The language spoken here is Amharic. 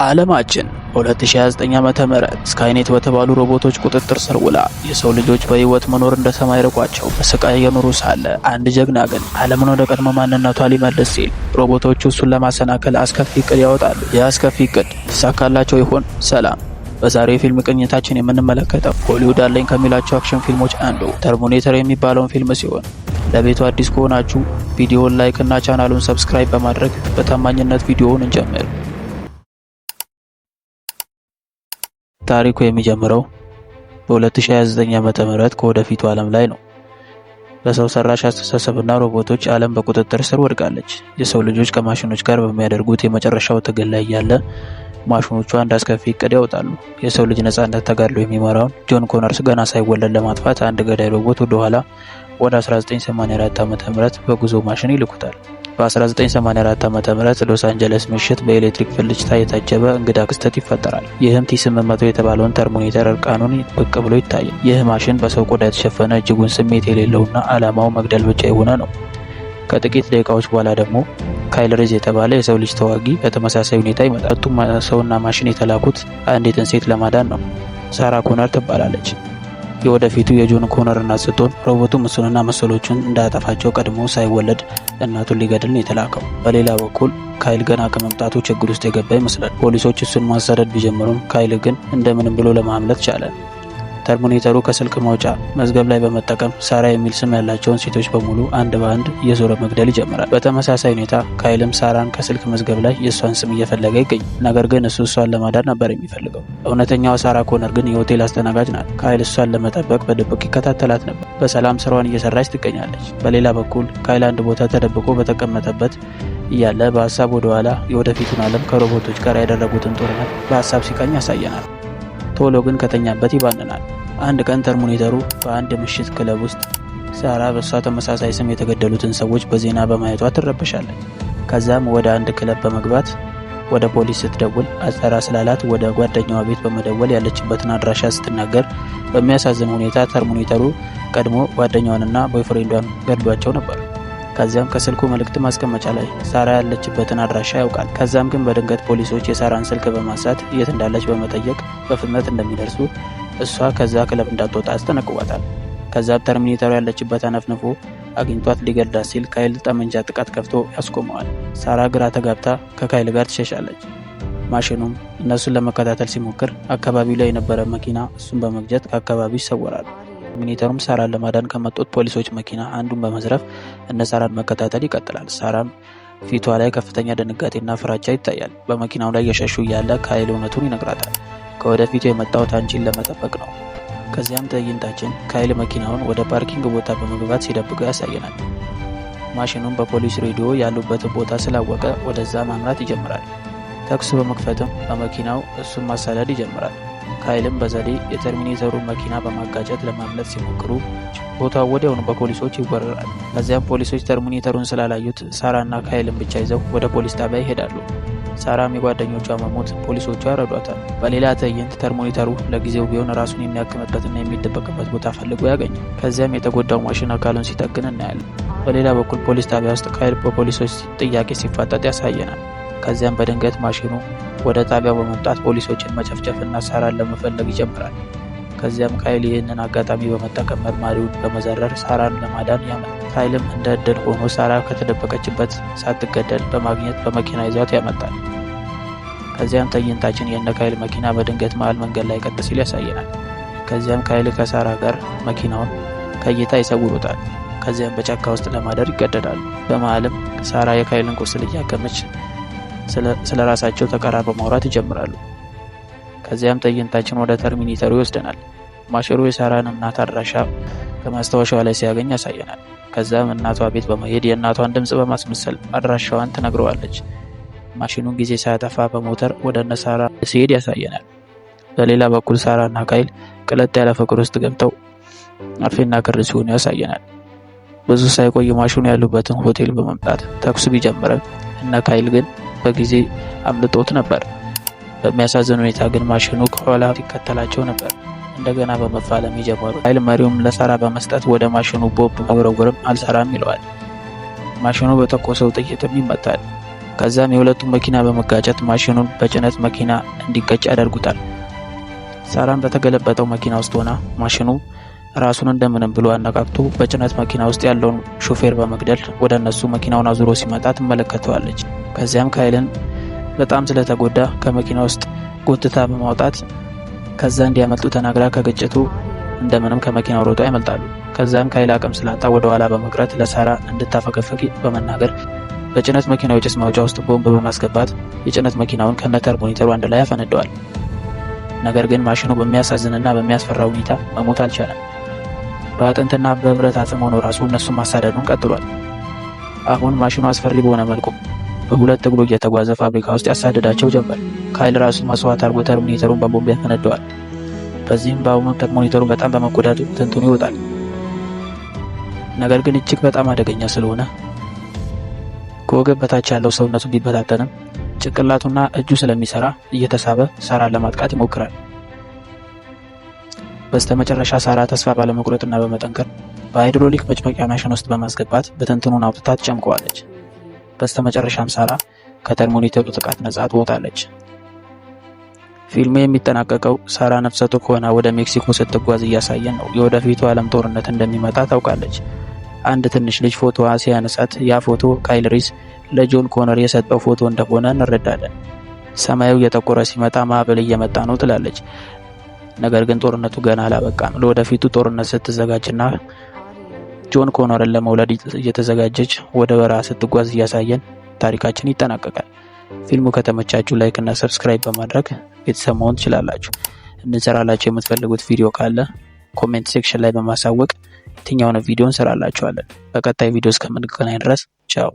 ዓለማችን በ2029 ዓ.ም ስካይኔት በተባሉ ሮቦቶች ቁጥጥር ስር ውላ የሰው ልጆች በህይወት መኖር እንደ ሰማይ ርቋቸው በስቃይ እየኖሩ ሳለ አንድ ጀግና ግን ዓለምን ወደ ቀድሞ ማንነቷ ሊመልስ ሲል ሮቦቶቹ እሱን ለማሰናከል አስከፊ እቅድ ያወጣሉ። ይህ አስከፊ እቅድ ይሳካላቸው ይሆን? ሰላም። በዛሬው የፊልም ቅኝታችን የምንመለከተው ሆሊውድ አለኝ ከሚላቸው አክሽን ፊልሞች አንዱ ተርሚኔተር የሚባለውን ፊልም ሲሆን ለቤቱ አዲስ ከሆናችሁ ቪዲዮውን ላይክ እና ቻናሉን ሰብስክራይብ በማድረግ በታማኝነት ቪዲዮውን እንጀምር። ታሪኩ የሚጀምረው በ2029 ዓ.ም ከወደፊቱ ዓለም ላይ ነው። በሰው ሰራሽ አስተሳሰብና ሮቦቶች ዓለም በቁጥጥር ስር ወድቃለች። የሰው ልጆች ከማሽኖች ጋር በሚያደርጉት የመጨረሻው ትግል ላይ ያለ ማሽኖቹ አንድ አስከፊ እቅድ ያወጣሉ። የሰው ልጅ ነጻነት ተጋድሎ የሚመራውን ጆን ኮነርስ ገና ሳይወለድ ለማጥፋት አንድ ገዳይ ሮቦት ወደ ኋላ ወደ 1984 ዓ.ም በጉዞ ማሽን ይልኩታል። በ1984 ዓ.ም ሎስ አንጀለስ ምሽት በኤሌክትሪክ ብልጭታ የታጀበ እንግዳ ክስተት ይፈጠራል። ይህም ቲ800 የተባለውን ተርሚኔተር እርቃኑን ብቅ ብሎ ይታያል። ይህ ማሽን በሰው ቆዳ የተሸፈነ እጅጉን ስሜት የሌለውና ዓላማው መግደል ብቻ የሆነ ነው። ከጥቂት ደቂቃዎች በኋላ ደግሞ ካይል ሬዝ የተባለ የሰው ልጅ ተዋጊ በተመሳሳይ ሁኔታ ይመጣል። ሁለቱም ሰውና ማሽን የተላኩት አንዲትን ሴት ለማዳን ነው። ሳራ ኮነር ትባላለች። የወደፊቱ የጆን ኮነር እናት ስትሆን ሮቦቱም እሱንና መሰሎቹን እንዳያጠፋቸው ቀድሞ ሳይወለድ እናቱን ሊገድል ነው የተላከው። በሌላ በኩል ካይል ገና ከመምጣቱ ችግር ውስጥ የገባ ይመስላል። ፖሊሶች እሱን ማሳደድ ቢጀምሩም ካይል ግን እንደምንም ብሎ ለማምለጥ ቻለ። ተርሚኔተሩ ከስልክ ማውጫ መዝገብ ላይ በመጠቀም ሳራ የሚል ስም ያላቸውን ሴቶች በሙሉ አንድ በአንድ እየዞረ መግደል ይጀምራል። በተመሳሳይ ሁኔታ ካይልም ሳራን ከስልክ መዝገብ ላይ የእሷን ስም እየፈለገ ይገኛል። ነገር ግን እሷን ለማዳን ነበር የሚፈልገው። እውነተኛዋ ሳራ ኮነር ግን የሆቴል አስተናጋጅ ናት። ካይል እሷን ለመጠበቅ በድብቅ ይከታተላት ነበር። በሰላም ስራዋን እየሰራች ትገኛለች። በሌላ በኩል ካይል አንድ ቦታ ተደብቆ በተቀመጠበት እያለ በሀሳብ ወደኋላ የወደፊቱን ዓለም ከሮቦቶች ጋር ያደረጉትን ጦርነት በሀሳብ ሲቃኝ ያሳየናል። ቶሎ ግን ከተኛበት ይባንናል። አንድ ቀን ተርሚኔተሩ በአንድ ምሽት ክለብ ውስጥ ሳራ በሷ ተመሳሳይ ስም የተገደሉትን ሰዎች በዜና በማየቷ ትረበሻለች። ከዛም ወደ አንድ ክለብ በመግባት ወደ ፖሊስ ስትደውል አጸራ ስላላት ወደ ጓደኛዋ ቤት በመደወል ያለችበትን አድራሻ ስትናገር በሚያሳዝን ሁኔታ ተርሚኔተሩ ቀድሞ ጓደኛዋንና ቦይፍሬንዷን ገድሏቸው ነበር። ከዚያም ከስልኩ መልእክት ማስቀመጫ ላይ ሳራ ያለችበትን አድራሻ ያውቃል። ከዛም ግን በድንገት ፖሊሶች የሳራን ስልክ በማንሳት የት እንዳለች በመጠየቅ በፍጥነት እንደሚደርሱ እሷ ከዛ ክለብ እንዳትወጣ አስጠነቅቋታል። ከዛም ተርሚኔተሩ ያለችበት አነፍንፎ አግኝቷት ሊገድላት ሲል ካይል ጠመንጃ ጥቃት ከፍቶ ያስቆመዋል። ሳራ ግራ ተጋብታ ከካይል ጋር ትሸሻለች። ማሽኑም እነሱን ለመከታተል ሲሞክር አካባቢው ላይ የነበረ መኪና እሱን በመግጨት ከአካባቢው ይሰወራል። ተርሚኔተሩም ሳራን ለማዳን ከመጡት ፖሊሶች መኪና አንዱን በመዝረፍ እነ ሳራን መከታተል ይቀጥላል። ሳራም ፊቷ ላይ ከፍተኛ ድንጋጤና ፍራቻ ይታያል። በመኪናው ላይ የሸሹ እያለ ካይል እውነቱን ይነግራታል። ከወደፊቱ የመጣሁት አንቺን ለመጠበቅ ነው። ከዚያም ትዕይንታችን ካይል መኪናውን ወደ ፓርኪንግ ቦታ በመግባት ሲደብቀው ያሳየናል። ማሽኑም በፖሊስ ሬዲዮ ያሉበትን ቦታ ስላወቀ ወደዛ ማምራት ይጀምራል። ተኩስ በመክፈትም በመኪናው እሱን ማሳደድ ይጀምራል። ካይልም በዘዴ የተርሚኔተሩን መኪና በማጋጨት ለማምለጥ ሲሞክሩ ቦታው ወዲያውኑ በፖሊሶች ይወረራል። ከዚያም ፖሊሶች ተርሚኔተሩን ስላላዩት ሳራና ካይልን ብቻ ይዘው ወደ ፖሊስ ጣቢያ ይሄዳሉ። ሳራም የጓደኞቿ መሞት ፖሊሶቿ ያረዷታል። በሌላ ትዕይንት ተርሚኔተሩ ለጊዜው ቢሆን ራሱን የሚያክምበትና የሚደበቅበት ቦታ ፈልጎ ያገኛል። ከዚያም የተጎዳው ማሽን አካሉን ሲጠግን እናያለን። በሌላ በኩል ፖሊስ ጣቢያ ውስጥ ካይል በፖሊሶች ጥያቄ ሲፋጠጥ ያሳየናል። ከዚያም በድንገት ማሽኑ ወደ ጣቢያው በመምጣት ፖሊሶችን መጨፍጨፍና ሳራን ለመፈለግ ይጀምራል። ከዚያም ካይል ይህንን አጋጣሚ በመጠቀም መርማሪውን በመዘረር ሳራን ለማዳን ያመጣል። ካይልም እንደ እድል ሆኖ ሳራ ከተደበቀችበት ሳትገደል በማግኘት በመኪና ይዟት ያመጣል። ከዚያም ትዕይንታችን የነ ካይል መኪና በድንገት መሃል መንገድ ላይ ቀጥ ሲል ያሳየናል። ከዚያም ካይል ከሳራ ጋር መኪናውን ከእይታ ይሰውሩታል። ከዚያም በጫካ ውስጥ ለማደር ይገደዳሉ። በመሃልም ሳራ የካይልን ቁስል እያከመች ስለ ራሳቸው ተቀራርበው ማውራት ይጀምራሉ። ከዚያም ትዕይንታችን ወደ ተርሚኔተሩ ይወስደናል። ማሽኑ የሳራን እናት አድራሻ ከማስታወሻዋ ላይ ሲያገኝ ያሳየናል። ከዛም እናቷ ቤት በመሄድ የእናቷን ድምፅ በማስመሰል አድራሻዋን ትነግረዋለች። ማሽኑን ጊዜ ሳያጠፋ በሞተር ወደ እነ ሳራ ሲሄድ ያሳየናል። በሌላ በኩል ሳራና ካይል ቅለጥ ያለ ፍቅር ውስጥ ገብተው አርፌና ክር ሲሆኑ ያሳየናል። ብዙ ሳይቆይ ማሽኑ ያሉበትን ሆቴል በመምጣት ተኩስ ቢጀምርም እነ ካይል ግን በጊዜ አምልጦት ነበር። በሚያሳዝን ሁኔታ ግን ማሽኑ ከኋላ ሲከተላቸው ነበር። እንደገና በመፋለም ይጀምራሉ። ካይል መሪውም ለሳራ በመስጠት ወደ ማሽኑ ቦምብ መወርወርም አልሰራም ይለዋል። ማሽኑ በተኮሰው ጥይትም ይመታል። ከዛም የሁለቱም መኪና በመጋጨት ማሽኑን በጭነት መኪና እንዲገጭ ያደርጉታል። ሳራም በተገለበጠው መኪና ውስጥ ሆና ማሽኑ ራሱን እንደምንም ብሎ አነቃቅቶ በጭነት መኪና ውስጥ ያለውን ሾፌር በመግደል ወደ እነሱ መኪናውን አዙሮ ሲመጣ ትመለከተዋለች። ከዚያም ካይልን በጣም ስለተጎዳ ከመኪና ውስጥ ጎትታ በማውጣት ከዛ እንዲያመልጡ ተናግራ ከግጭቱ እንደምንም ከመኪናው ሮጦ ያመልጣሉ። ከዛም ካይል አቅም ስላጣ ወደ ኋላ በመቅረት ለሳራ እንድታፈገፈግ በመናገር በጭነት መኪናው የጭስ ማውጫ ውስጥ ቦምብ በማስገባት የጭነት መኪናውን ከነተርቦኔተሩ አንድ ላይ ያፈነደዋል። ነገር ግን ማሽኑ በሚያሳዝንና በሚያስፈራ ሁኔታ መሞት አልቻለም። በአጥንትና በብረት አጽም ሆኖ ራሱ እነሱን ማሳደዱን ቀጥሏል። አሁን ማሽኑ አስፈሪ በሆነ መልኩ በሁለት እግሩ እየተጓዘ ፋብሪካ ውስጥ ያሳደዳቸው ጀመር። ካይል ራሱ መስዋዕት አድርጎ ተርቦኔተሩን በቦምብ ያፈነደዋል። በዚህም በአሁኑ ተርቦኔተሩ በጣም በመጎዳቱ ትንትኑ ይወጣል። ነገር ግን እጅግ በጣም አደገኛ ስለሆነ ከወገብ በታች ያለው ሰውነቱ ቢበታተንም ጭንቅላቱና እጁ ስለሚሰራ እየተሳበ ሳራን ለማጥቃት ይሞክራል። በስተመጨረሻ ሳራ ተስፋ ባለመቁረጥና በመጠንከር በሃይድሮሊክ መጭመቂያ ማሽን ውስጥ በማስገባት በትንትኑን አውጥታ ትጨምቀዋለች። በስተመጨረሻም ሳራ ከተርሞኔተሩ ጥቃት ነጻ ትወጣለች። ፊልሙ የሚጠናቀቀው ሳራ ነፍሰ ጡር ሆና ወደ ሜክሲኮ ስትጓዝ እያሳየን ነው። የወደፊቱ ዓለም ጦርነት እንደሚመጣ ታውቃለች። አንድ ትንሽ ልጅ ፎቶዋ ሲያነሳት ያ ፎቶ ካይል ሪስ ለጆን ኮነር የሰጠው ፎቶ እንደሆነ እንረዳለን። ሰማዩ እየጠቆረ ሲመጣ ማዕበል እየመጣ ነው ትላለች። ነገር ግን ጦርነቱ ገና አላበቃም። ለወደፊቱ ጦርነት ስትዘጋጅና ጆን ኮነርን ለመውለድ እየተዘጋጀች ወደ በረሃ ስትጓዝ እያሳየን ታሪካችን ይጠናቀቃል። ፊልሙ ከተመቻችሁ ላይክ እና ሰብስክራይብ በማድረግ ቤተሰብ መሆን ትችላላችሁ። እንሰራላችሁ የምትፈልጉት ቪዲዮ ካለ ኮሜንት ሴክሽን ላይ በማሳወቅ የትኛውን ቪዲዮ እንሰራላችኋለን። በቀጣይ ቪዲዮ እስከምንገናኝ ድረስ ቻው።